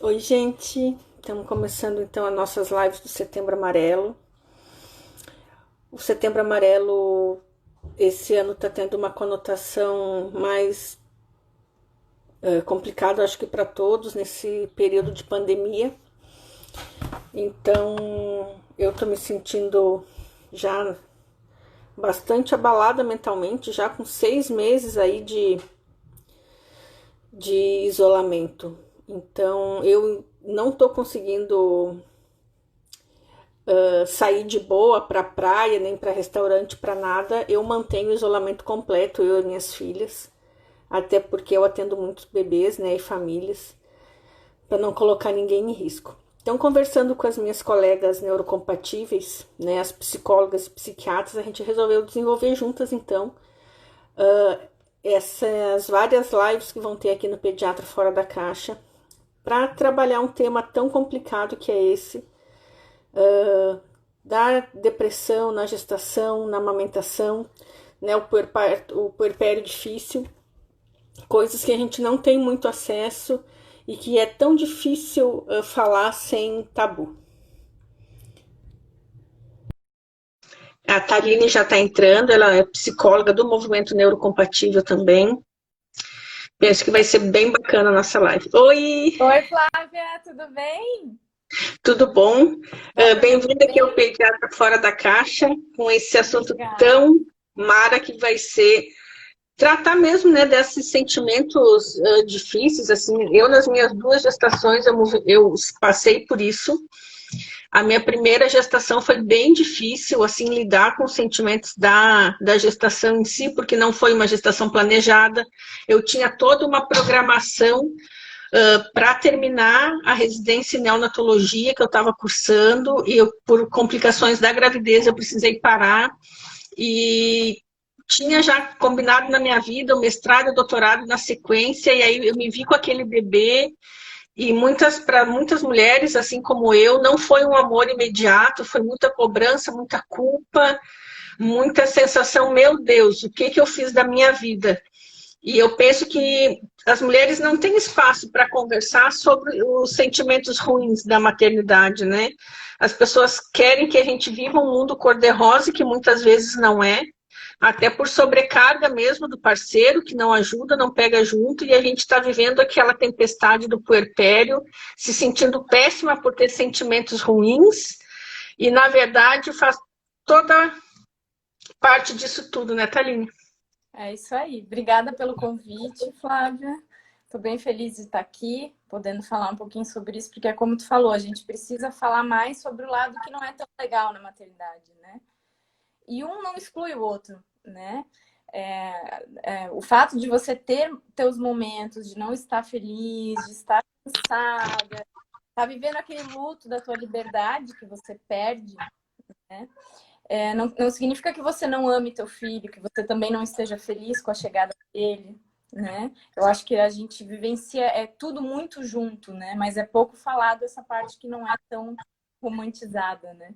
Oi, gente. Estamos começando então as nossas lives do Setembro Amarelo. O Setembro Amarelo esse ano está tendo uma conotação mais complicada, acho que para todos, nesse período de pandemia. Então, eu estou me sentindo já bastante abalada mentalmente, já com 6 meses aí de isolamento. Então, eu não estou conseguindo sair de boa para praia, nem para restaurante, para nada. Eu mantenho o isolamento completo, eu e minhas filhas, até porque eu atendo muitos bebês, né, e famílias, para não colocar ninguém em risco. Então, conversando com as minhas colegas neurocompatíveis, né, as psicólogas e psiquiatras, a gente resolveu desenvolver juntas, então, essas várias lives que vão ter aqui no Pediatra Fora da Caixa, para trabalhar um tema tão complicado que é esse, da depressão na gestação, na amamentação, né, o puerpério difícil, coisas que a gente não tem muito acesso e que é tão difícil falar sem tabu. A Taline já está entrando, ela é psicóloga do movimento neurocompatível também. Penso que vai ser bem bacana a nossa live. Oi, Oi, Flávia, tudo bem? tudo bom? Dá para me Bem-vinda aqui ao ouvir? Pediatra Fora da Caixa, com esse assunto Obrigada. tão mara que vai ser tratar mesmo, né, desses sentimentos difíceis, assim, eu nas minhas duas gestações, eu passei por isso. A minha primeira gestação foi bem difícil, assim, lidar com os sentimentos da gestação em si, porque não foi uma gestação planejada. Eu tinha toda uma programação para terminar a residência em neonatologia que eu estava cursando, e eu, por complicações da gravidez, eu precisei parar, e tinha já combinado na minha vida o mestrado e o doutorado na sequência, e aí eu me vi com aquele bebê, e para muitas mulheres, assim como eu, não foi um amor imediato, foi muita cobrança, muita culpa, muita sensação, meu Deus, o que eu fiz da minha vida? E eu penso que as mulheres não têm espaço para conversar sobre os sentimentos ruins da maternidade, né? As pessoas querem que a gente viva um mundo cor-de-rosa, que muitas vezes não é, até por sobrecarga mesmo do parceiro, que não ajuda, não pega junto, e a gente está vivendo aquela tempestade do puerpério, se sentindo péssima por ter sentimentos ruins, e na verdade faz toda parte disso tudo, né, Thaline? É isso aí. Obrigada pelo convite, Flávia. Estou bem feliz de estar aqui, podendo falar um pouquinho sobre isso, porque é como tu falou, a gente precisa falar mais sobre o lado que não é tão legal na maternidade, né? E um não exclui o outro, né? O fato de você ter teus momentos de não estar feliz, de estar cansada, tá vivendo aquele luto da tua liberdade que você perde, né? Não significa que você não ame teu filho, que você também não esteja feliz com a chegada dele, né? Eu acho que a gente vivencia tudo muito junto, né? Mas é pouco falado essa parte que não é tão romantizada, né?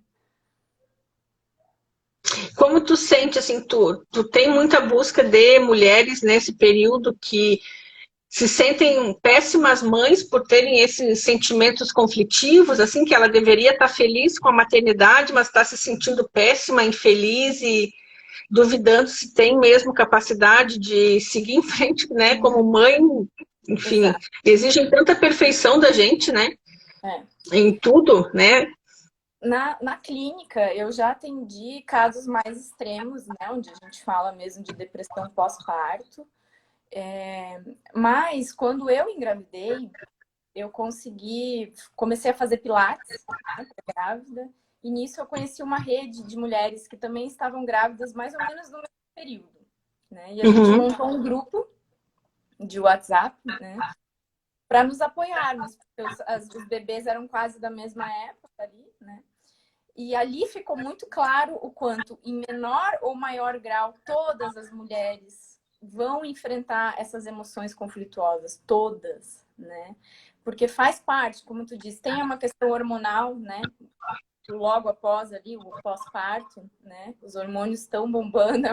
Como tu sente, assim, tu tem muita busca de mulheres nesse período que se sentem péssimas mães por terem esses sentimentos conflitivos, assim, que ela deveria estar feliz com a maternidade, mas está se sentindo péssima, infeliz e duvidando se tem mesmo capacidade de seguir em frente, né, como mãe, enfim, Exato. exigem tanta perfeição da gente, né, É. em tudo, né. Na clínica, eu já atendi casos mais extremos, né? Onde a gente fala mesmo de depressão pós-parto. Mas quando eu engravidei, eu comecei a fazer pilates, né, pra grávida, e nisso eu conheci uma rede de mulheres que também estavam grávidas mais ou menos no mesmo período, né? E a gente Uhum. montou um grupo de WhatsApp, né, para nos apoiarmos, porque os bebês eram quase da mesma época ali, né? E ali ficou muito claro o quanto, em menor ou maior grau, todas as mulheres vão enfrentar essas emoções conflituosas, todas, né? Porque faz parte, como tu disse, tem uma questão hormonal, né? Logo após ali, o pós-parto, né? Os hormônios estão bombando,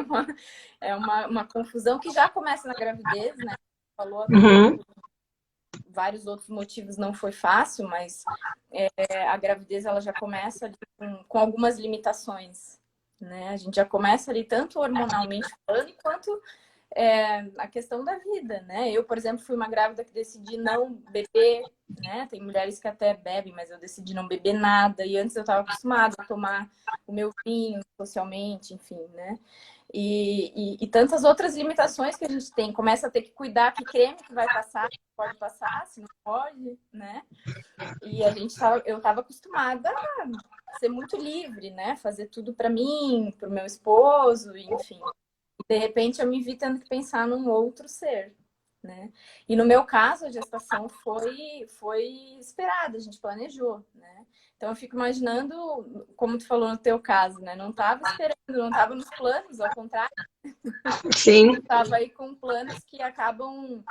uma confusão que já começa na gravidez, né? Falou agora, Uhum. vários outros motivos não foi fácil, mas a gravidez ela já começa ali com algumas limitações, né? A gente já começa ali tanto hormonalmente falando, quanto a questão da vida, né? Eu, por exemplo, fui uma grávida que decidi não beber, né? Tem mulheres que até bebem, mas eu decidi não beber nada. E antes eu estava acostumada a tomar o meu vinho socialmente, enfim, né? E tantas outras limitações que a gente tem. Começa a ter que cuidar que creme que vai passar, se pode passar, se não pode, né? E eu estava acostumada a ser muito livre, né? Fazer tudo para mim, para o meu esposo, enfim. De repente eu me vi tendo que pensar num outro ser, né? E no meu caso a gestação foi esperada, a gente planejou, né? Então eu fico imaginando, como tu falou no teu caso, né? Não estava esperando, não estava nos planos, ao contrário, Sim, estava aí com planos que acabam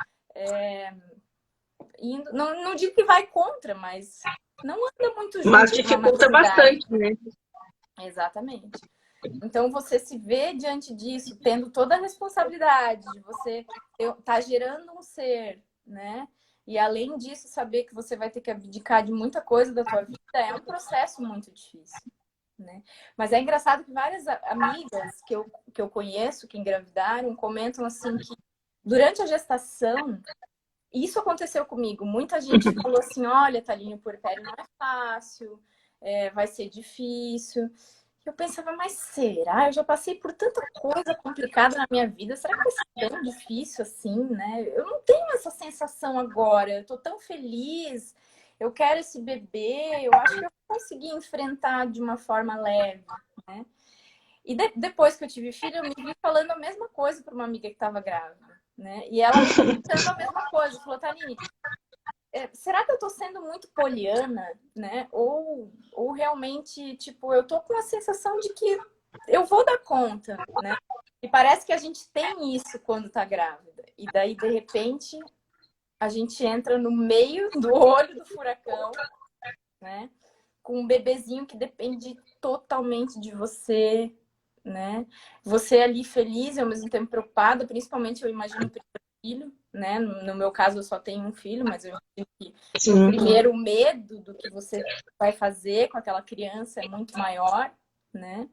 indo, não digo que vai contra, mas não anda muito mas junto com a dificulta maternidade. bastante, né? Exatamente. Então, você se vê diante disso, tendo toda a responsabilidade de você estar gerando um ser, né? E, além disso, saber que você vai ter que abdicar de muita coisa da tua vida, é um processo muito difícil, né? Mas é engraçado que várias amigas que eu conheço, que engravidaram, comentam assim que durante a gestação, isso aconteceu comigo. Muita gente falou assim, olha, Thaline, o puerpério não é fácil, vai ser difícil. Eu pensava, mas será? Eu já passei por tanta coisa complicada na minha vida. Será que vai ser tão difícil assim, né? Eu não tenho essa sensação agora. Eu tô tão feliz. Eu quero esse bebê. Eu acho que eu vou conseguir enfrentar de uma forma leve, né? E depois que eu tive filho, eu me vi falando a mesma coisa para uma amiga que estava grávida, né? E ela me contando a mesma coisa. Falou, Thaline, será que eu tô sendo muito poliana, né? Ou realmente, tipo, eu tô com a sensação de que eu vou dar conta, né? E parece que a gente tem isso quando tá grávida. E daí, de repente, a gente entra no meio do olho do furacão, né? Com um bebezinho que depende totalmente de você, né? Você ali feliz e ao mesmo tempo preocupada, principalmente eu imagino o primeiro filho, né? No meu caso eu só tenho um filho, mas eu imagino que no Sim. primeiro o medo do que você vai fazer com aquela criança é muito maior, né?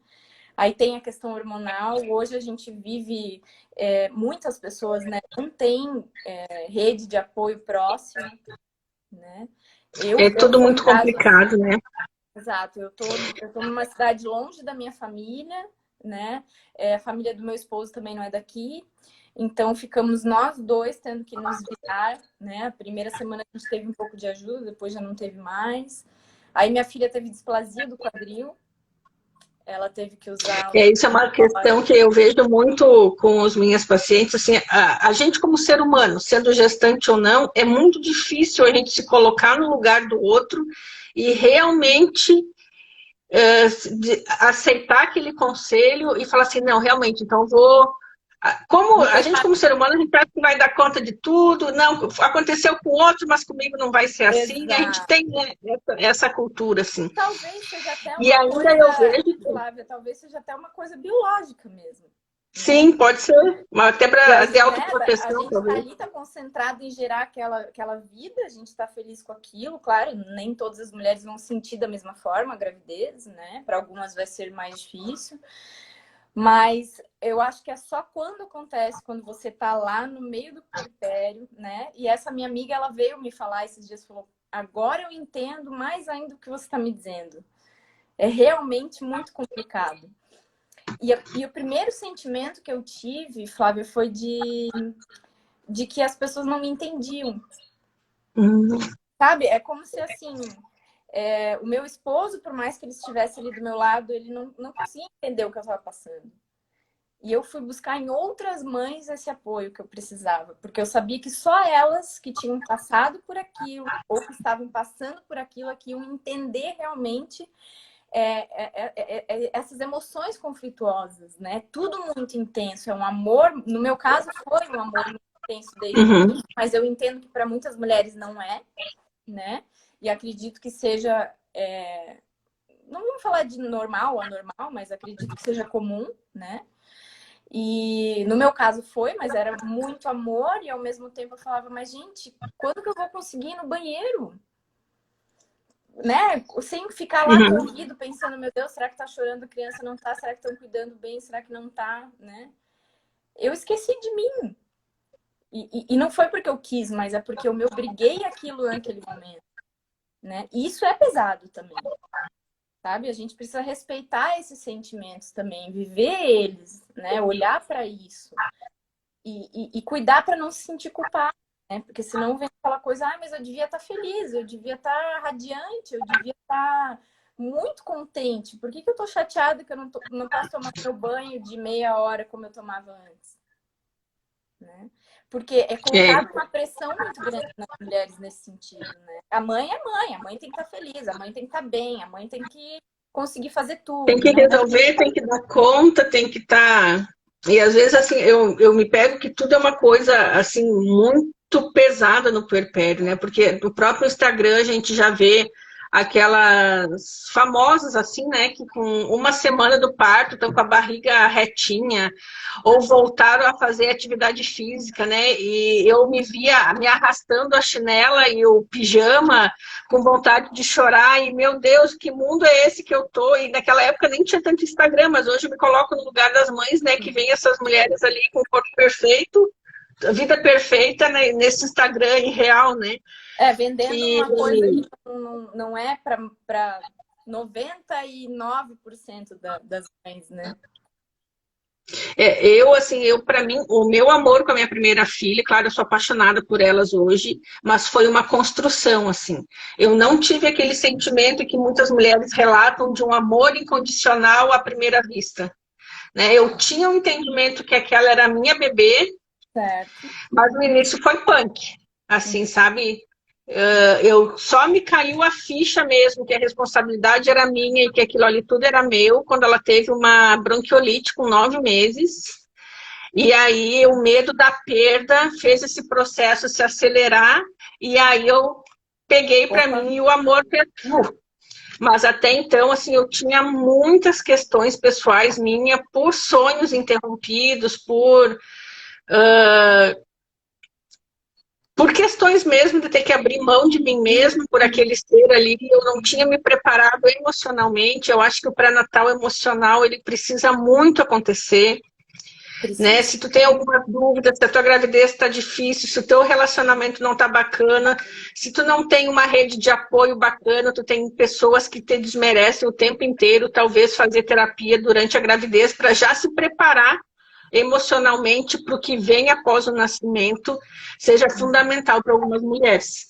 Aí tem a questão hormonal. Hoje a gente vive, muitas pessoas, né, não tem rede de apoio próximo, né? É Eu tudo sou um muito caso assim. complicado, né? Exato, eu tô numa cidade longe da minha família, né? A família do meu esposo também não é daqui. Então ficamos nós dois tendo que nos virar, né? A primeira semana a gente teve um pouco de ajuda, depois já não teve mais. Aí minha filha teve displasia do quadril, ela teve que usar Isso é uma questão que eu vejo muito com as minhas pacientes, assim, a gente como ser humano, sendo gestante ou não, é muito difícil a gente se colocar no lugar do outro e realmente aceitar aquele conselho e falar assim, não, realmente, então vou... Como a gente como ser humano, a gente acha que vai dar conta de tudo, não, aconteceu com outro, mas comigo não vai ser assim, a gente Exato. tem, né, essa cultura, assim. Talvez seja até E uma ainda coisa, eu vejo... Flávia, talvez seja até uma coisa biológica mesmo, né? Sim, pode ser, mas até para ter Né? A autoproteção, gente está talvez. ali, está concentrado em gerar aquela vida, a gente está feliz com aquilo. Claro, nem todas as mulheres vão sentir da mesma forma a gravidez, né? Para algumas vai ser mais difícil. Mas eu acho que é só quando acontece, quando você está lá no meio do puerpério, né? E essa minha amiga, ela veio me falar esses dias, falou, agora eu entendo mais ainda o que você está me dizendo. É realmente muito complicado. E o primeiro sentimento que eu tive, Flávia, foi de que as pessoas não me entendiam. Sabe? É como se, assim, o meu esposo, por mais que ele estivesse ali do meu lado, ele não conseguia entender o que eu estava passando. E eu fui buscar em outras mães esse apoio que eu precisava, porque eu sabia que só elas que tinham passado por aquilo, ou que estavam passando por aquilo, aqui iam entender realmente essas emoções conflituosas, né? Tudo muito intenso, é um amor, no meu caso foi um amor muito intenso desde o início, mas eu entendo que para muitas mulheres não é, né? E acredito que seja, não vamos falar de normal ou anormal, mas acredito que seja comum, né? E no meu caso foi, mas era muito amor e ao mesmo tempo eu falava, mas gente, quando que eu vou conseguir ir no banheiro? Né? Sem ficar lá Uhum. corrido pensando, meu Deus, será que tá chorando a criança? Não tá? Será que estão cuidando bem? Será que não tá? Né? Eu esqueci de mim. E não foi porque eu quis, mas é porque eu me obriguei aquilo naquele momento. Né? E isso é pesado também. Sabe? A gente precisa respeitar esses sentimentos também, viver eles, né? Olhar para isso e cuidar para não se sentir culpado, né? Porque senão vem aquela coisa, ah, mas eu devia estar feliz, eu devia estar radiante, eu devia estar muito contente. Por que que eu tô chateada que eu não posso tomar meu banho de meia hora como eu tomava antes? Né? Porque é É, colocado uma pressão muito grande nas mulheres nesse sentido, né? A mãe é mãe, a mãe tem que estar feliz, a mãe tem que estar bem, a mãe tem que conseguir fazer tem tudo, que né? resolver, tem que dar conta, tem que estar. E às vezes, assim, eu me pego que tudo é uma coisa, assim, muito pesada no puerpério, né? Porque no próprio Instagram a gente já vê aquelas famosas, assim, né? Que com uma semana do parto estão com a barriga retinha, ou voltaram a fazer atividade física, né? E eu me via me arrastando a chinela e o pijama com vontade de chorar e, meu Deus, que mundo é esse que eu tô? E naquela época nem tinha tanto Instagram, mas hoje eu me coloco no lugar das mães, né, que vem essas mulheres ali com o corpo perfeito, vida perfeita, né, nesse Instagram irreal, né? Vendendo Que uma coisa que não é para 99% das mães, né? eu para mim, o meu amor com a minha primeira filha, claro, eu sou apaixonada por elas hoje, mas foi uma construção, assim. Eu não tive aquele sentimento que muitas mulheres relatam de um amor incondicional à primeira vista, né? Eu tinha um entendimento que aquela era a minha bebê, Certo. mas no início foi punk, assim, sabe? Eu só me caiu a ficha mesmo que a responsabilidade era minha e que aquilo ali tudo era meu quando ela teve uma bronquiolite com 9 meses. E aí o medo da perda fez esse processo se acelerar e aí eu peguei para Opa. mim e o amor perdeu. Mas até então, assim, eu tinha muitas questões pessoais minhas por sonhos interrompidos, por questões mesmo de ter que abrir mão de mim mesmo por aquele ser ali. Eu não tinha me preparado emocionalmente. Eu acho que o pré-natal emocional ele precisa muito acontecer. Né? Precisa. Se tu tem alguma dúvida, se a tua gravidez está difícil, se o teu relacionamento não está bacana, se tu não tem uma rede de apoio bacana, tu tem pessoas que te desmerecem o tempo inteiro, talvez fazer terapia durante a gravidez para já se preparar emocionalmente para o que vem após o nascimento, seja fundamental para algumas mulheres.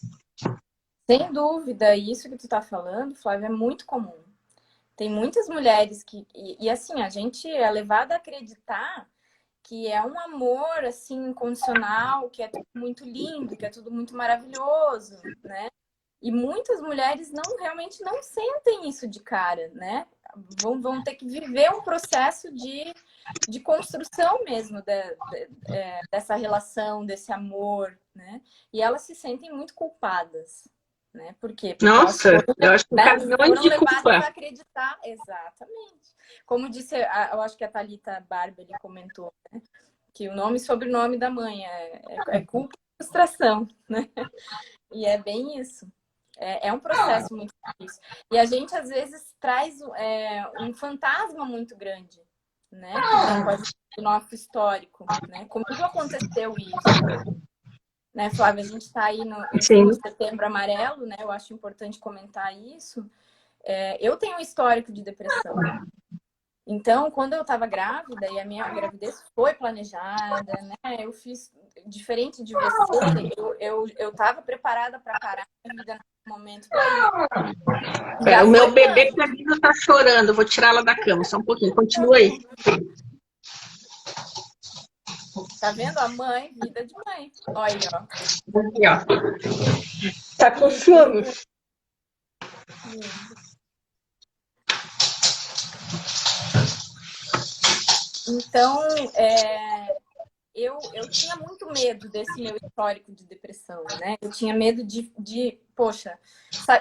Sem dúvida, isso que tu tá falando, Flávia, é muito comum. Tem muitas mulheres que... E assim, a gente é levada a acreditar que é um amor, assim, incondicional, que é tudo muito lindo, que é tudo muito maravilhoso, né? E muitas mulheres realmente não sentem isso de cara, né? Vão ter que viver um processo de construção mesmo dessa relação, desse amor, né? E elas se sentem muito culpadas, né? Por quê? Porque elas Nossa, foram, eu acho que né, caminhões foram de levadas culpa. a acreditar. Exatamente. Como disse, eu acho que a Thalita Barbeli comentou, né? Que o nome e sobrenome da mãe é culpa e frustração, né? E é bem isso. É um processo muito difícil. E a gente, às vezes, traz um fantasma muito grande, né? Que vem com a gente do nosso histórico, né? Comigo aconteceu isso, né, Flávia? A gente está aí no Sim. Setembro Amarelo, né? Eu acho importante comentar isso. Eu tenho um histórico de depressão. Então, quando eu estava grávida, e a minha gravidez foi planejada, né? Eu fiz diferente de você, eu estava preparada para parar a minha vida no momento para isso. Já O foi meu bebê antes, Camilo está chorando, vou tirá-la da cama, só um pouquinho, tá continua aí. bom. Tá vendo? A mãe, vida de mãe. Olha aí, ó. Aqui, ó. Tá com Que ciúme. lindo. Então, eu tinha muito medo desse meu histórico de depressão, né? Eu tinha medo poxa,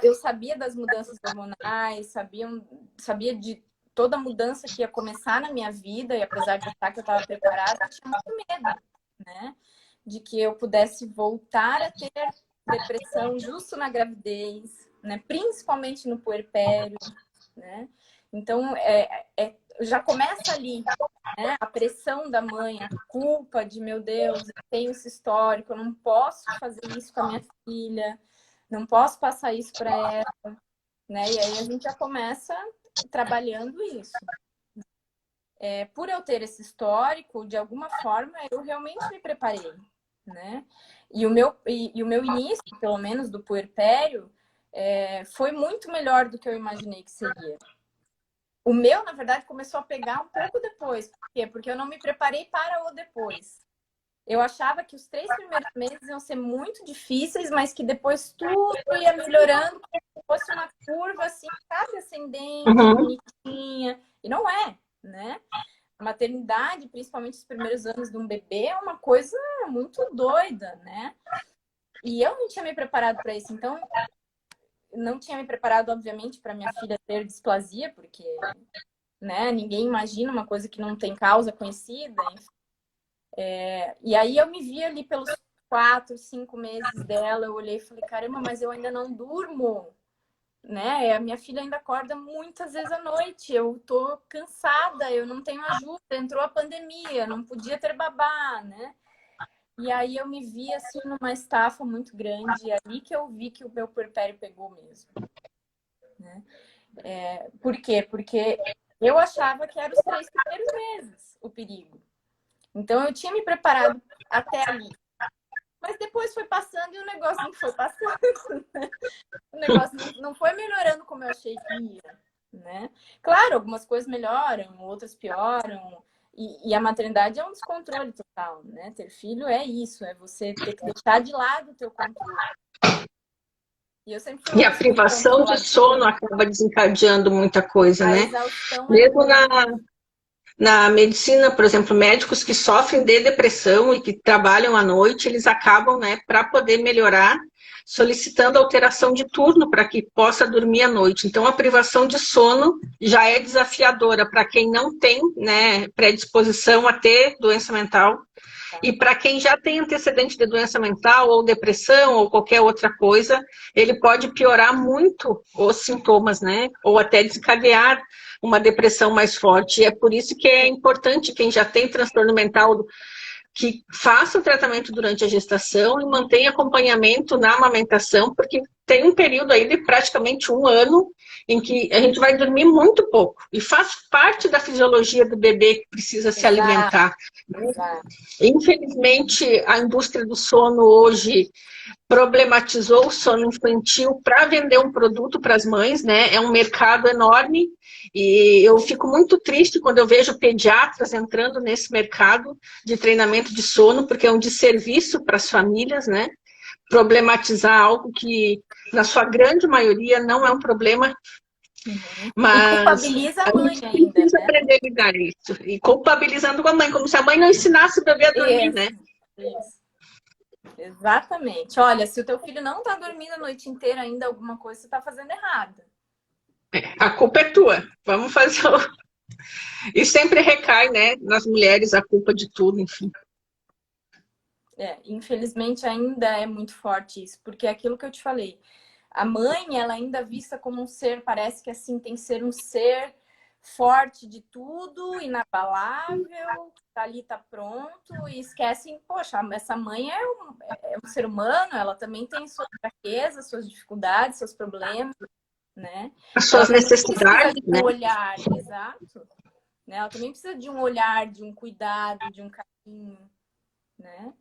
eu sabia das mudanças hormonais, sabia de toda mudança que ia começar na minha vida, e apesar de achar que eu estava preparada, eu tinha muito medo, né? De que eu pudesse voltar a ter depressão justo na gravidez, né? Principalmente no puerpério, né? Então, já começa ali, né? A pressão da mãe, a culpa de, meu Deus, eu tenho esse histórico, eu não posso fazer isso com a minha filha, não posso passar isso para ela, né? E aí a gente já começa trabalhando isso. Por eu ter esse histórico, de alguma forma, eu realmente me preparei, né? E o meu início, pelo menos do puerpério, foi muito melhor do que eu imaginei que seria. O meu, na verdade, começou a pegar um pouco depois. Por quê? Porque eu não me preparei para o depois. Eu achava que os 3 primeiros meses iam ser muito difíceis, mas que depois tudo ia melhorando, como se fosse uma curva assim, sabe, ascendente, bonitinha. E não é, né? A maternidade, principalmente os primeiros anos de um bebê, é uma coisa muito doida, né? E eu não tinha me preparado para isso. Então, não tinha me preparado, obviamente, para minha filha ter displasia, porque, né, ninguém imagina uma coisa que não tem causa conhecida. E aí eu me vi ali pelos 4, 5 meses dela, eu olhei e falei, caramba, mas eu ainda não durmo, né? A minha filha ainda acorda muitas vezes à noite, eu tô cansada, eu não tenho ajuda, entrou a pandemia, não podia ter babá, né? E aí eu me vi assim numa estafa muito grande, e ali que eu vi que o meu puerpério pegou mesmo, né? Por quê? Porque eu achava que eram os 3 primeiros meses o perigo. Então eu tinha me preparado até ali. Mas depois foi passando e o negócio não foi passando. Né? O negócio não foi melhorando como eu achei que ia, né? Claro, algumas coisas melhoram, outras pioram. E a maternidade é um descontrole total, né? Ter filho é isso, é você ter que deixar de lado o teu controle. E eu sempre fui uma E a pessoa muito privação de sono controladora. acaba desencadeando muita coisa, A né? exaustão é Mesmo muito... na medicina, por exemplo, médicos que sofrem de depressão e que trabalham à noite, eles acabam, né, para poder melhorar, solicitando alteração de turno para que possa dormir à noite. Então, a privação de sono já é desafiadora para quem não tem, né, predisposição a ter doença mental. E para quem já tem antecedente de doença mental ou depressão ou qualquer outra coisa, ele pode piorar muito os sintomas, né? Ou até desencadear uma depressão mais forte. E é por isso que é importante quem já tem transtorno mental que faça o tratamento durante a gestação e mantenha acompanhamento na amamentação, porque tem um período aí de praticamente 1 ano em que a gente vai dormir muito pouco. E faz parte da fisiologia do bebê que precisa se alimentar. Exato. Infelizmente, a indústria do sono hoje problematizou o sono infantil para vender um produto para as mães, né? É um mercado enorme e eu fico muito triste quando eu vejo pediatras entrando nesse mercado de treinamento de sono, porque é um desserviço para as famílias, né? Problematizar algo que, na sua grande maioria, não é um problema. E Mas culpabiliza a a mãe gente ainda, precisa né? aprender a lidar isso. E culpabilizando a mãe, como se a mãe não ensinasse o bebê a dormir, né? Isso. Exatamente. Olha, se o teu filho não tá dormindo a noite inteira ainda, alguma coisa você tá fazendo errado. A culpa é tua. Vamos fazer o... E sempre recai, né, nas mulheres a culpa de tudo, enfim. Infelizmente ainda é muito forte isso, porque é aquilo que eu te falei. A mãe, ela ainda é vista como um ser, parece que assim, tem que ser um ser forte de tudo, inabalável, tá ali, tá pronto, e esquecem, poxa, essa mãe é um ser humano, ela também tem suas fraquezas, suas dificuldades, seus problemas, né? As Ela suas também precisa necessidades, de né? um olhar, exato, né? Ela também precisa de um olhar, de um cuidado, de um carinho, né?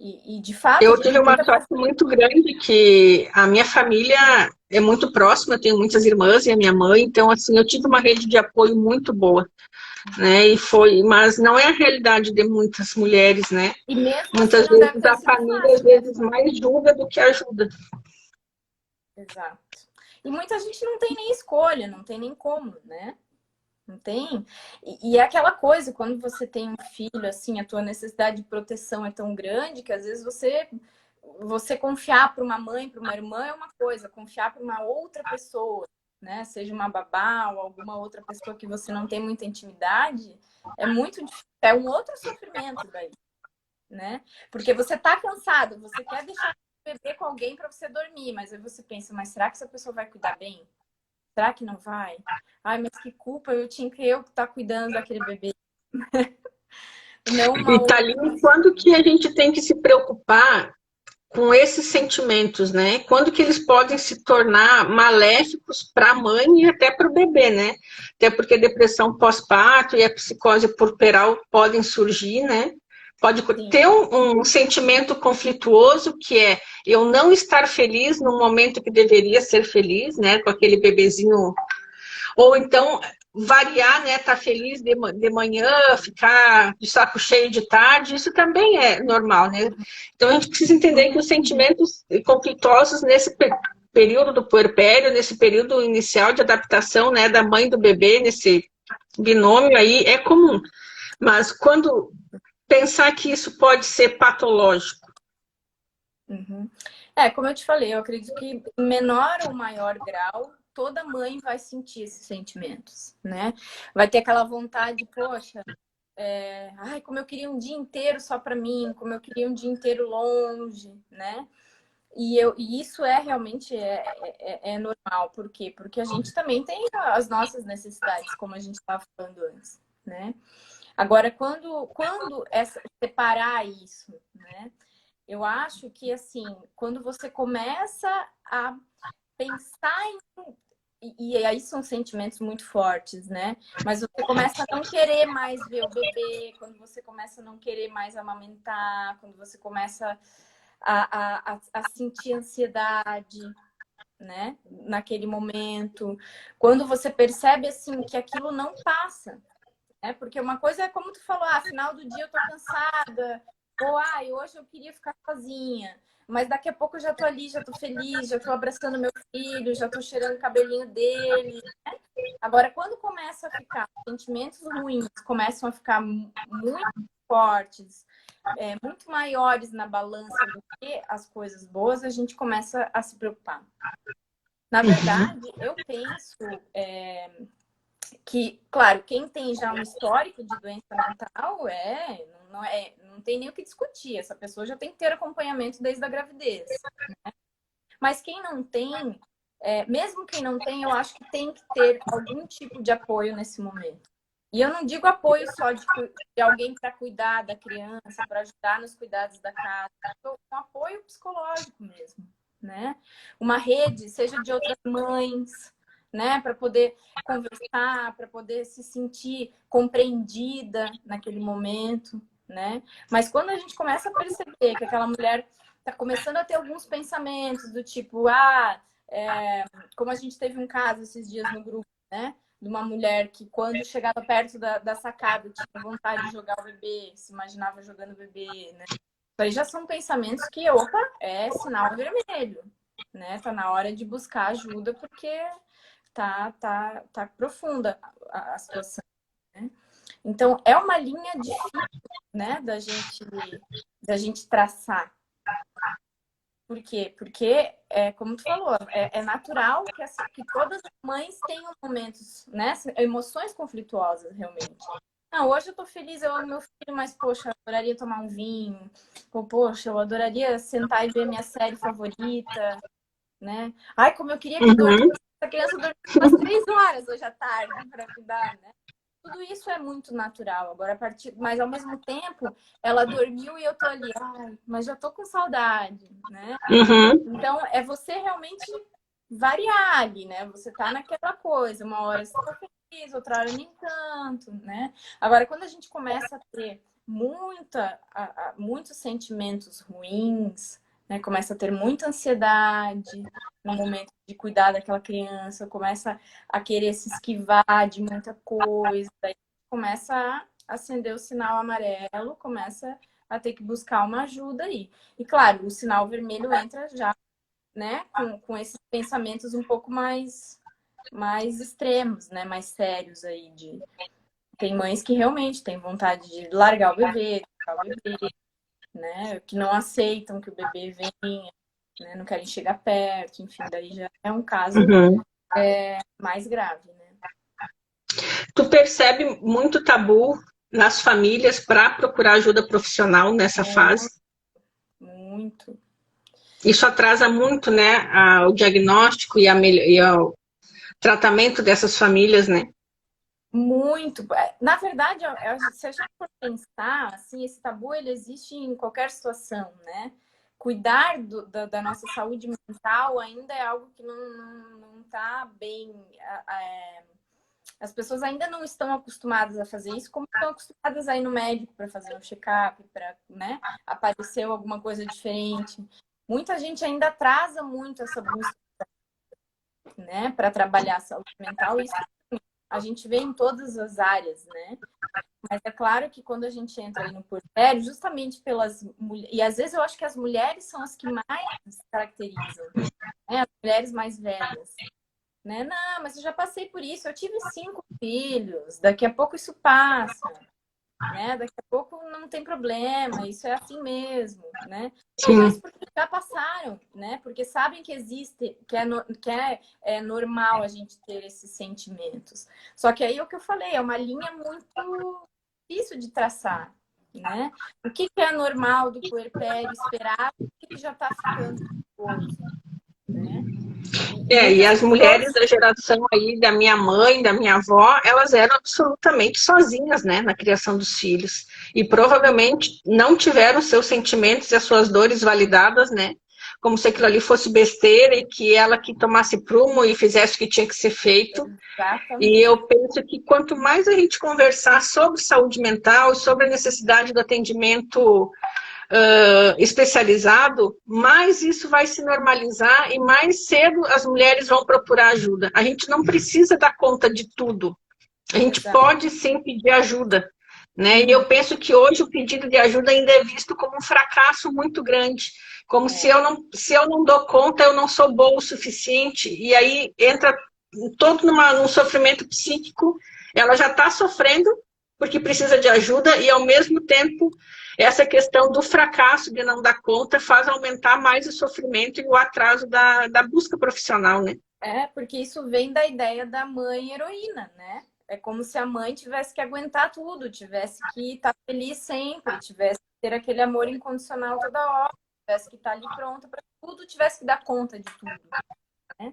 E de fato, a Eu gente tive uma tenta sorte fazer. muito grande que a minha família é muito próxima, eu tenho muitas irmãs e a minha mãe, então assim, eu tive uma rede de apoio muito boa, né? E foi, mas não é a realidade de muitas mulheres, né? E mesmo assim Muitas não deve vezes ter a sido família às fácil, né, vezes Flávia? mais julga do que ajuda. Exato. E muita gente não tem nem escolha, não tem nem como, né? Não tem. E é aquela coisa, quando você tem um filho, assim, a tua necessidade de proteção é tão grande que às vezes você confiar para uma mãe, para uma irmã é uma coisa, confiar para uma outra pessoa, né? Seja uma babá ou alguma outra pessoa que você não tem muita intimidade, é muito difícil, é um outro sofrimento daí, né? Porque você tá cansado, você quer deixar o bebê com alguém para você dormir, mas aí você pensa, mas será que essa pessoa vai cuidar bem? Será que não vai? Ai, mas que culpa, eu tinha que eu estar cuidando daquele bebê. Não uma E, outra. Thaline, quando que a gente tem que se preocupar com esses sentimentos, né? Quando que eles podem se tornar maléficos para a mãe e até para o bebê, né? Até porque a depressão pós-parto e a psicose puerperal podem surgir, né? Pode Sim. ter um sentimento conflituoso, que é eu não estar feliz no momento que deveria ser feliz, né? Com aquele bebezinho. Ou então variar, né? Estar feliz de manhã, ficar de saco cheio de tarde, isso também é normal, né? Então a gente precisa entender que os sentimentos conflituosos nesse período do puerpério, nesse período inicial de adaptação, né, da mãe e do bebê, nesse binômio aí, é comum. Mas quando pensar que isso pode ser patológico. Uhum. Como eu te falei, eu acredito que em menor ou maior grau, toda mãe vai sentir esses sentimentos, né? Vai ter aquela vontade, poxa, ai, como eu queria um dia inteiro só para mim, como eu queria um dia inteiro longe, né? E isso realmente é normal. Por quê? Porque a gente também tem as nossas necessidades, como a gente estava falando antes, né? Agora, quando separar isso, né? Eu acho que, assim, quando você começa a pensar e aí são sentimentos muito fortes, né? Mas você começa a não querer mais ver o bebê, quando você começa a não querer mais amamentar, quando você começa a sentir ansiedade, né? Naquele momento. Quando você percebe, assim, que aquilo não passa, né? Porque uma coisa é como tu falou, final do dia eu tô cansada, ou hoje eu queria ficar sozinha, mas daqui a pouco eu já tô ali, já tô feliz, já tô abraçando meu filho, já tô cheirando o cabelinho dele, né? Agora, quando começa a ficar sentimentos ruins, começam a ficar muito fortes, muito maiores na balança do que as coisas boas, a gente começa a se preocupar. Na verdade, eu penso que, claro, quem tem já um histórico de doença mental não tem nem o que discutir. Essa pessoa já tem que ter acompanhamento desde a gravidez, né? Mas quem não tem, mesmo quem não tem, eu acho que tem que ter algum tipo de apoio nesse momento. E eu não digo apoio só de alguém para cuidar da criança, para ajudar nos cuidados da casa, um apoio psicológico mesmo, né? Uma rede, seja de outras mães, né? Para poder conversar, para poder se sentir compreendida naquele momento, né? Mas quando a gente começa a perceber que aquela mulher está começando a ter alguns pensamentos do tipo, como a gente teve um caso esses dias no grupo, né? De uma mulher que, quando chegava perto da sacada, tinha vontade de jogar o bebê, se imaginava jogando o bebê, né? Isso aí já são pensamentos que, opa, é sinal vermelho, né? Tá na hora de buscar ajuda, porque tá profunda a situação, né? Então, é uma linha difícil, né, da gente traçar. Por quê? Porque, como tu falou, é natural que todas as mães tenham momentos, né? Emoções conflituosas, realmente. Não, hoje eu tô feliz, eu amo meu filho, mas, poxa, eu adoraria tomar um vinho. Ou, poxa, eu adoraria sentar e ver minha série favorita, né? Ai, como eu queria que essa criança dormisse umas 3 horas hoje à tarde para cuidar, né? Tudo isso é muito natural. Agora, mas ao mesmo tempo, ela dormiu e eu tô ali, mas já tô com saudade, né? Então, é você realmente variar ali, né? Você tá naquela coisa, uma hora você tá feliz, outra hora nem tanto, né? Agora, quando a gente começa a ter muitos sentimentos ruins, né? Começa a ter muita ansiedade no momento de cuidar daquela criança, começa a querer se esquivar de muita coisa, daí começa a acender o sinal amarelo, começa a ter que buscar uma ajuda aí. E claro, o sinal vermelho entra já, né, com esses pensamentos um pouco mais extremos, né, mais sérios aí tem mães que realmente têm vontade de largar o bebê, né, que não aceitam que o bebê venha, né, não querem chegar perto, enfim, daí já é um caso mais grave, né? Tu percebe muito tabu nas famílias para procurar ajuda profissional nessa fase? Muito. Isso atrasa muito, né, o diagnóstico e o tratamento dessas famílias, né? Muito. Na verdade, se a gente for pensar, assim, esse tabu ele existe em qualquer situação, né? Cuidar da nossa saúde mental ainda é algo que não tá bem. As pessoas ainda não estão acostumadas a fazer isso, como estão acostumadas a ir no médico para fazer um check-up, para, né, apareceu alguma coisa diferente. Muita gente ainda atrasa muito essa busca, né, para trabalhar a saúde mental. Isso a gente vê em todas as áreas, né? Mas é claro que quando a gente entra aí no puerpério, justamente pelas mulheres, e às vezes eu acho que as mulheres são as que mais se caracterizam, né? As mulheres mais velhas. Né? Não, mas eu já passei por isso. Eu tive 5 filhos. Daqui a pouco isso passa, né? Daqui a pouco não tem problema. Isso é assim mesmo, né? Talvez porque já passaram, né? Porque sabem que existe, é normal a gente ter esses sentimentos. Só que aí é o que eu falei, é uma linha muito difícil de traçar, né? O que é normal do puerpério esperar, o que já está ficando perigoso, né? E Muitas as mulheres pessoas. da geração aí da minha mãe, da minha avó, elas eram absolutamente sozinhas, né, na criação dos filhos. E provavelmente não tiveram seus sentimentos e as suas dores validadas, né? Como se aquilo ali fosse besteira e que ela que tomasse prumo e fizesse o que tinha que ser feito. E Exatamente. eu penso que quanto mais a gente conversar sobre saúde mental e sobre a necessidade do atendimento especializado, mais isso vai se normalizar e mais cedo as mulheres vão procurar ajuda. A gente não precisa dar conta de tudo. A gente Exato. pode sim pedir ajuda, né? E eu penso que hoje o pedido de ajuda ainda é visto como um fracasso muito grande, como se eu não dou conta, eu não sou boa o suficiente, e aí entra todo num sofrimento psíquico, ela já está sofrendo porque precisa de ajuda, e ao mesmo tempo essa questão do fracasso de não dar conta faz aumentar mais o sofrimento e o atraso da busca profissional, né? Porque isso vem da ideia da mãe heroína, né? É como se a mãe tivesse que aguentar tudo, tivesse que estar feliz sempre, tivesse que ter aquele amor incondicional toda hora, tivesse que estar ali pronta para tudo, tivesse que dar conta de tudo, né?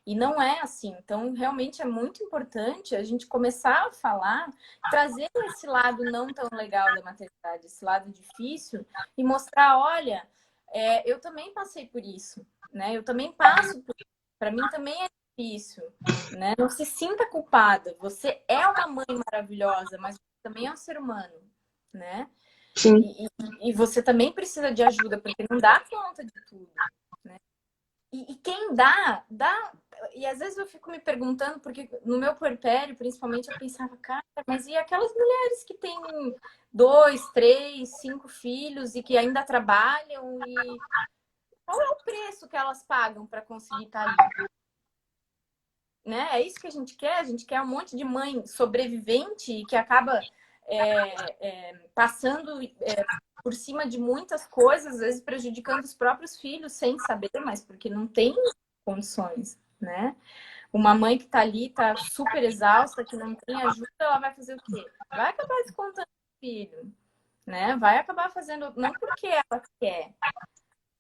E não é assim. Então, realmente é muito importante a gente começar a falar, trazer esse lado não tão legal da maternidade, esse lado difícil, e mostrar, olha, eu também passei por isso, né? Eu também passo por isso. Para mim também é difícil, né? Não se sinta culpada. Você é uma mãe maravilhosa, mas você também é um ser humano, né? Sim. E você também precisa de ajuda, porque não dá conta de tudo, né? E quem dá. E às vezes eu fico me perguntando, porque no meu puerpério, principalmente, eu pensava, cara, mas e aquelas mulheres que têm 2, 3, 5 filhos e que ainda trabalham? E qual é o preço que elas pagam para conseguir estar ali? Né? É isso que a gente quer? A gente quer um monte de mãe sobrevivente e que acaba passando por cima de muitas coisas, às vezes prejudicando os próprios filhos sem saber, mas porque não tem condições, né? Uma mãe que tá ali, tá super exausta, que não tem ajuda, ela vai fazer o quê? Vai acabar descontando o filho, né? Vai acabar fazendo, não porque ela quer,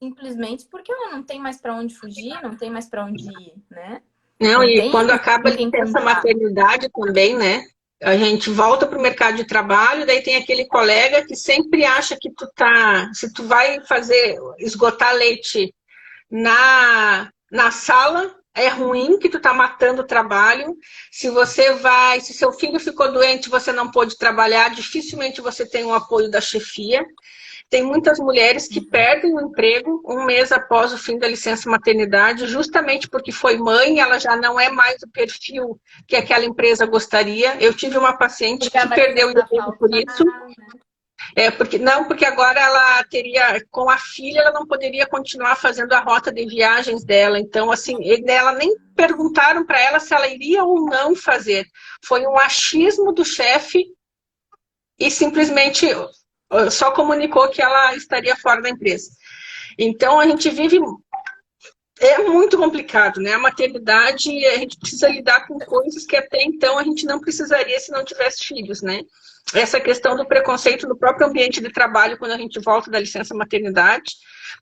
simplesmente porque ela não tem mais para onde fugir, não tem mais para onde ir, né? Não, Não e tem quando acaba a quem licença contar. maternidade também, né? A gente volta para o mercado de trabalho, daí tem aquele colega que sempre acha que se tu vai esgotar leite na sala, é ruim, que tu tá matando o trabalho. Se seu filho ficou doente, você não pôde trabalhar, dificilmente você tem o apoio da chefia. Tem muitas mulheres que perdem o emprego um mês após o fim da licença maternidade, justamente porque foi mãe, ela já não é mais o perfil que aquela empresa gostaria. Eu tive uma paciente Porque a que perdeu o licença emprego por isso. faltar, né? Porque agora ela teria, com a filha, ela não poderia continuar fazendo a rota de viagens dela. Então, assim, ela nem perguntaram para ela se ela iria ou não fazer. Foi um achismo do chefe e simplesmente só comunicou que ela estaria fora da empresa. Então, a gente vive É muito complicado, né? A maternidade, a gente precisa lidar com coisas que até então a gente não precisaria se não tivesse filhos, né? Essa questão do preconceito no próprio ambiente de trabalho quando a gente volta da licença maternidade,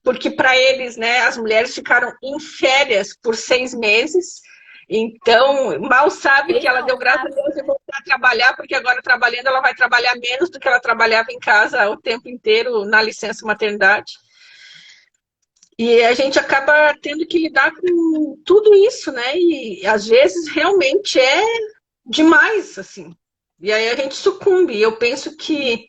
porque para eles, né, as mulheres ficaram em férias por 6 meses, então mal sabe que ela deu graças a Deus de voltar a trabalhar, porque agora trabalhando ela vai trabalhar menos do que ela trabalhava em casa o tempo inteiro na licença maternidade. E a gente acaba tendo que lidar com tudo isso, né? E às vezes realmente é demais, assim. E aí a gente sucumbe. Eu penso que,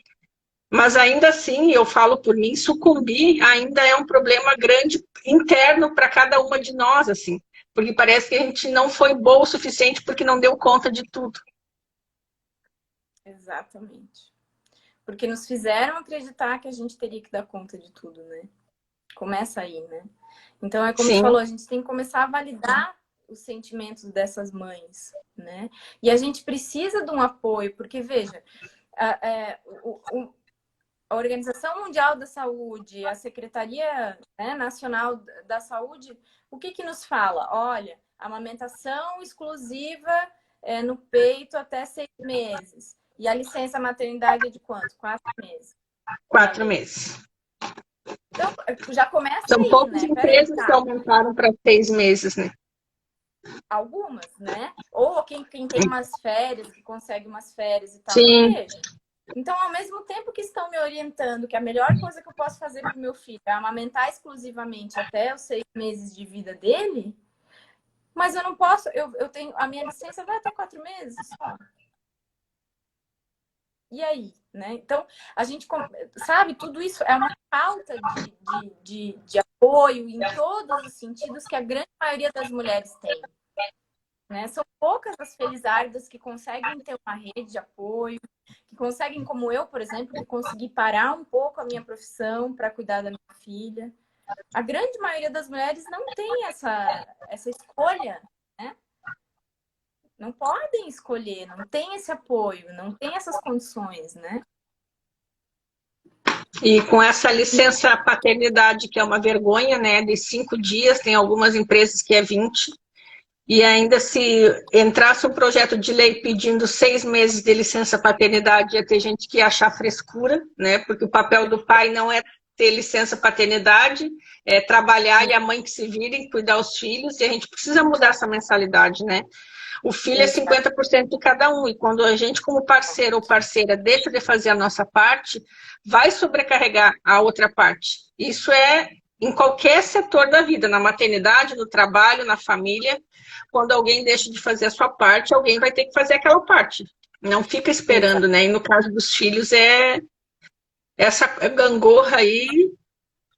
mas ainda assim, eu falo por mim, sucumbir ainda é um problema grande interno para cada uma de nós, assim. Porque parece que a gente não foi boa o suficiente porque não deu conta de tudo. Exatamente. Porque nos fizeram acreditar que a gente teria que dar conta de tudo, né? Começa aí, né? Então, é como Sim. tu falou, a gente tem que começar a validar os sentimentos dessas mães, né? E a gente precisa de um apoio, porque, veja, a Organização Mundial da Saúde, a Secretaria, né, Nacional da Saúde, o que que nos fala? Olha, amamentação exclusiva no peito até 6 meses. E a licença maternidade é de quanto? 4 meses. 4 meses. Então, já começa São aí, poucas né? Peraí, empresas que tá. aumentaram para 6 meses, né? Algumas, né? Ou quem tem umas férias, que consegue umas férias e tal. Sim. Mas veja. Então, ao mesmo tempo que estão me orientando que a melhor coisa que eu posso fazer para o meu filho é amamentar exclusivamente até os 6 meses de vida dele, mas eu não posso, eu tenho, a minha licença vai até 4 meses só. E aí, né? Então, a gente, sabe, tudo isso é uma falta de apoio em todos os sentidos que a grande maioria das mulheres tem. Né? São poucas as felizardas que conseguem ter uma rede de apoio, que conseguem, como eu, por exemplo, que consegui parar um pouco a minha profissão para cuidar da minha filha. A grande maioria das mulheres não tem essa escolha, né? Não podem escolher, não tem esse apoio, não tem essas condições, né? E com essa licença paternidade, que é uma vergonha, né, de 5 dias, tem algumas empresas que é 20, e ainda se entrasse um projeto de lei pedindo 6 meses de licença paternidade, ia ter gente que ia achar frescura, né, porque o papel do pai não é ter licença paternidade, é trabalhar e a mãe que se vire, cuidar dos filhos, e a gente precisa mudar essa mensalidade, né? O filho é 50% de cada um, e quando a gente, como parceiro ou parceira, deixa de fazer a nossa parte, vai sobrecarregar a outra parte. Isso é em qualquer setor da vida, na maternidade, no trabalho, na família. Quando alguém deixa de fazer a sua parte, alguém vai ter que fazer aquela parte. Não fica esperando, né? E no caso dos filhos, é essa gangorra aí,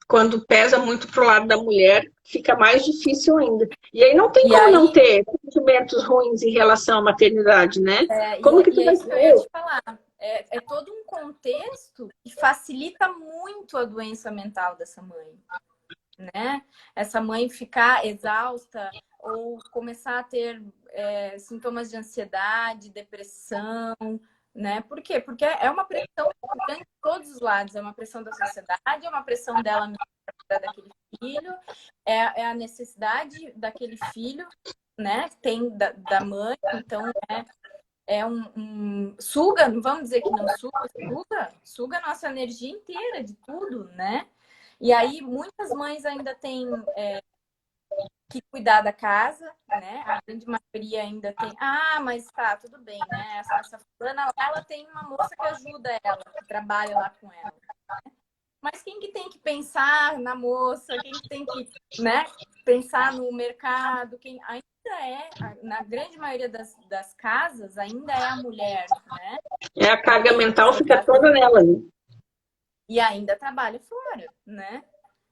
quando pesa muito pro lado da mulher, fica mais difícil ainda. E aí não tem como não ter sentimentos ruins em relação à maternidade, né? Como que tu é vai isso que eu ia ter? te falar. É todo um contexto que facilita muito a doença mental dessa mãe, né? Essa mãe ficar exausta ou começar a ter sintomas de ansiedade, depressão, né? Por quê? Porque é uma pressão de todos os lados. É uma pressão da sociedade, é uma pressão dela mesma daquele filho, é a necessidade daquele filho, né? Tem da mãe, então suga, não vamos dizer que não suga a nossa energia inteira de tudo, né? E aí muitas mães ainda têm que cuidar da casa, né? A grande maioria ainda tem, mas tá, tudo bem, né? Essa fulana, ela tem uma moça que ajuda ela, que trabalha lá com ela. Mas quem que tem que pensar na moça, quem que tem que, né, pensar no mercado, quem ainda na grande maioria das casas, ainda é a mulher, né? É, a carga mental fica toda nela, né? E ainda trabalha fora, né?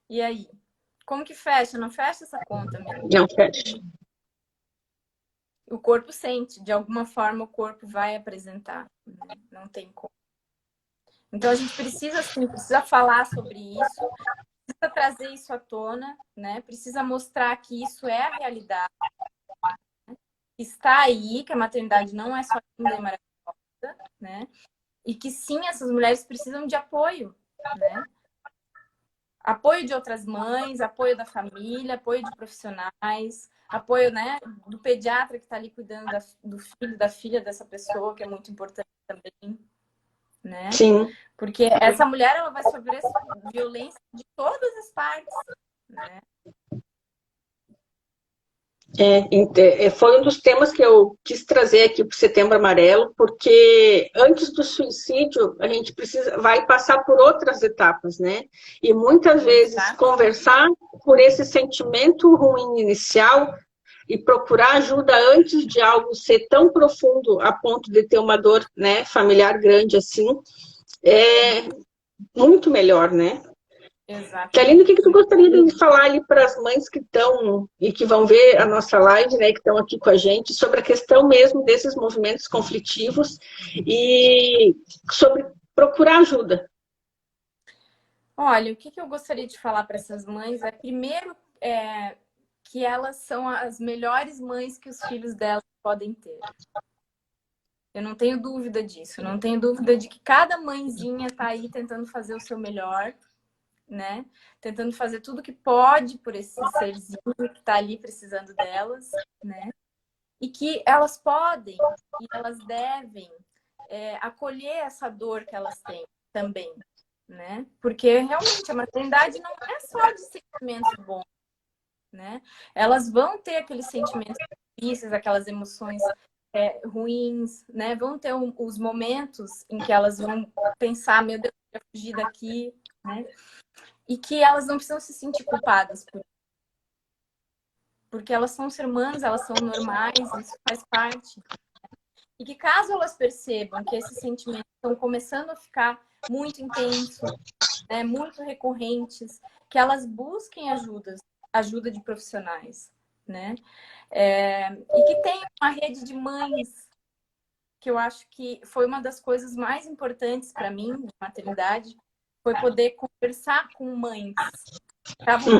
E aí? Como que fecha? Não fecha essa conta mesmo? Não fecha. O corpo sente, de alguma forma o corpo vai apresentar, né? Não tem como. Então a gente precisa, sim, precisa falar sobre isso, precisa trazer isso à tona, né? Precisa mostrar que isso é a realidade, né? Está aí, que a maternidade não é só linda e maravilhosa, né? E que sim, essas mulheres precisam de apoio, né? apoio de outras mães, apoio da família, apoio de profissionais, apoio, né, do pediatra que está ali cuidando do filho, da filha dessa pessoa, que é muito importante também, né? Sim. Porque essa mulher, ela vai sofrer violência de todas as partes, né? Foi um dos temas que eu quis trazer aqui para o Setembro Amarelo, porque antes do suicídio, a gente vai passar por outras etapas, né? E muitas vezes conversar por esse sentimento ruim inicial e procurar ajuda antes de algo ser tão profundo a ponto de ter uma dor, né, familiar grande assim, é muito melhor, né? Kaline, o que tu gostaria de falar ali para as mães que estão e que vão ver a nossa live, né, que estão aqui com a gente, sobre a questão mesmo desses movimentos conflitivos e sobre procurar ajuda? Olha, o que eu gostaria de falar para essas mães é, primeiro, que elas são as melhores mães que os filhos delas podem ter. Eu não tenho dúvida disso. Não tenho dúvida de que cada mãezinha está aí tentando fazer o seu melhor, né? Tentando fazer tudo que pode por esse serzinho que está ali precisando delas, né? E que elas podem e elas devem acolher essa dor que elas têm também, né? Porque realmente a maternidade não é só de sentimentos bons, né? Elas vão ter aqueles sentimentos difíceis, aquelas emoções ruins, né? Vão ter os momentos em que elas vão pensar, meu Deus, eu queria fugir daqui, né? E que elas não precisam se sentir culpadas por isso. Porque elas são ser humanas, elas são normais, isso faz parte. E que caso elas percebam que esses sentimentos estão começando a ficar muito intensos, né, muito recorrentes, que elas busquem ajuda de profissionais, né? E que tenham uma rede de mães, que eu acho que foi uma das coisas mais importantes para mim, de maternidade, foi poder conversar com mães que estavam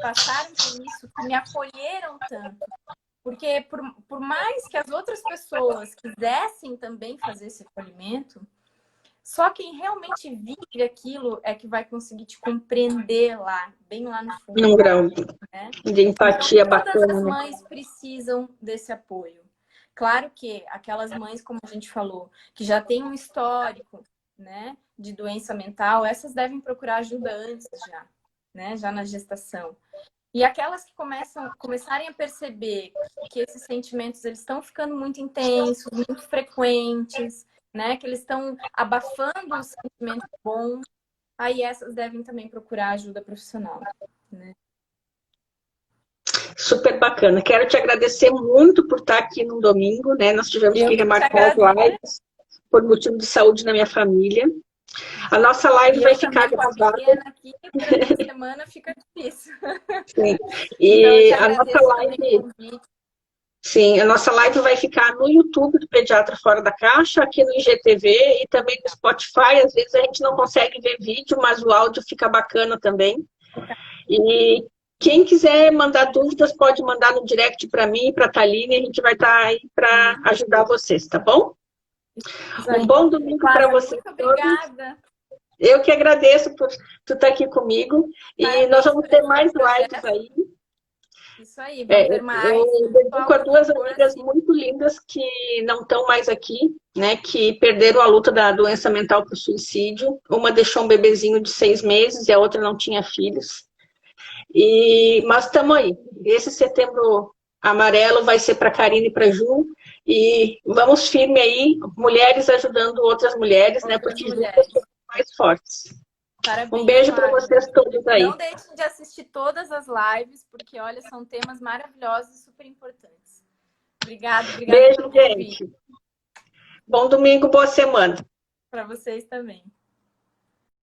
passaram por isso, que me acolheram tanto. Porque por mais que as outras pessoas quisessem também fazer esse acolhimento, só quem realmente vive aquilo é que vai conseguir te compreender lá, bem lá no fundo. Num grau de empatia então, bacana. todas as mães precisam desse apoio. Claro que aquelas mães, como a gente falou, que já têm um histórico, né, de doença mental, essas devem procurar ajuda antes já, né, já na gestação. E aquelas que começarem a perceber que esses sentimentos eles estão ficando muito intensos, muito frequentes, né? Que eles estão abafando os sentimentos bons, aí essas devem também procurar ajuda profissional, né? Super bacana. Quero te agradecer muito por estar aqui no domingo, né? Nós tivemos que remarcar as lives por motivo de saúde na minha família. A nossa live vai ficar gravada. Aqui, durante a semana fica difícil. Sim. E então, a nossa live. Sim, a nossa live vai ficar no YouTube do Pediatra Fora da Caixa, aqui no IGTV e também no Spotify. Às vezes a gente não consegue ver vídeo, mas o áudio fica bacana também. E quem quiser mandar dúvidas, pode mandar no direct para mim e para a Thaline. A gente vai estar aí para ajudar vocês, tá bom? Um bom domingo para vocês. Muito obrigada. Eu que agradeço por tu estar aqui comigo. E nós vamos ter mais lives aí. Isso aí, vamos ter mais. Eu dedico a duas amigas muito lindas que não estão mais aqui, né? Que perderam a luta da doença mental para o suicídio. Uma deixou um bebezinho de 6 meses e a outra não tinha filhos. Mas estamos aí. Esse Setembro Amarelo vai ser para a Karine e para a Ju. E vamos firme aí, mulheres ajudando outras mulheres, né? Porque juntas somos mais fortes. Parabéns, um beijo para vocês todos aí. Não deixem de assistir todas as lives, porque, olha, são temas maravilhosos e super importantes. Obrigada beijo, gente. Bom domingo, boa semana. Para vocês também.